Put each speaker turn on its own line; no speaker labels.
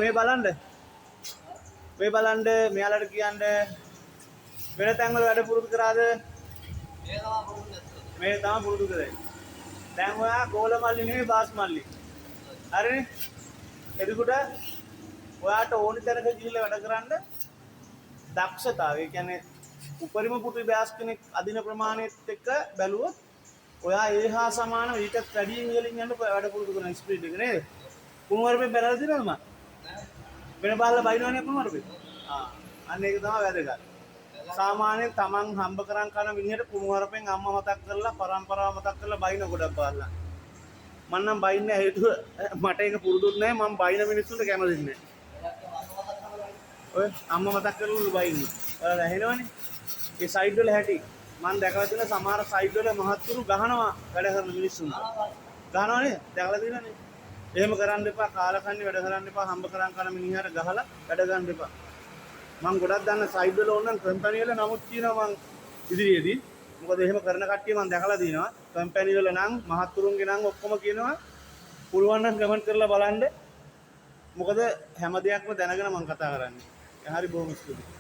මේ බලන්න. මේ බලන්න මෙයාලට කියන්න වෙන තැන්වල වැඩ පුරුදු කරාද? මේ තමයි පුරුදු කරේ. දැන් ඔයා ගෝල මල්ලි නෙවෙයි බාස් මල්ලි. හරිනේ? එතකොට ඔයාට ඕනි තැනක ගිහිල්ලා වැඩ කරන්න දක්ෂතාවය. ඒ කියන්නේ උපරිම පුටු බෑස් කෙනෙක් අදින ප්‍රමාණයත් එක්ක බැලුවොත් ඔයා ඒ හා සමානව ඊටත් වැඩියෙන් ඉහළින් යන්න වැඩ පුරුදු කරන ස්පීඩ් එක නේද? කුණුවරපෙන් බැලලා තියෙනවද මම? වෙන බාල්ලා බයිනවනේ කුණුවරපෙන්. අන්න ඒක තමයි වැදගත්. සාමාන්‍යයෙන් Taman හම්බ කරන් කන මිනිහට කුණුවරපෙන් අම්මා මතක් කරලා පරම්පරාව මතක් කරලා බයින ගොඩක් බාල්ලා. මම නම් බයින්නේ හේතුව මට ඒක පුරුදුත් නැහැ මම බයින මිනිස්සුන්ට කැමතිත් නැහැ. ඔය අම්මා මතක් කරලා බයින්නේ. ඔයාලා ඇහෙනවනේ. ඒ සයිඩ් වල හැටි මම දැකලා තියෙන සමහර සයිඩ් වල මහත්තුරු ගහනවා වැඩ කරන මිනිස්සුන්ට. ගහනවනේ දැකලා තියෙනනේ. එහෙම කරන්න එපා කාලකන්ණි වැඩ කරන්න එපා හම්බ කරන් කන මිනිහට ගහලා වැඩ ගන්න එපා. මම ගොඩක් දන්න සයිඩ් වල ඕනනම් කම්පැනි වල නමුත් කියනවා මං ඉදිරියේදී මොකද එහෙම කරන කට්ටිය මම දැකලා තියෙනවා කම්පැනි වල නම් මහත්තුරුන්ගේ නම් ඔක්කොම කියනවා පුළුවන් නම් කමෙන්ට් කරලා බලන්න මොකද හැම දෙයක්ම දැනගෙන මම කතා කරන්නේ. හරි බොහොම ස්තුතියි.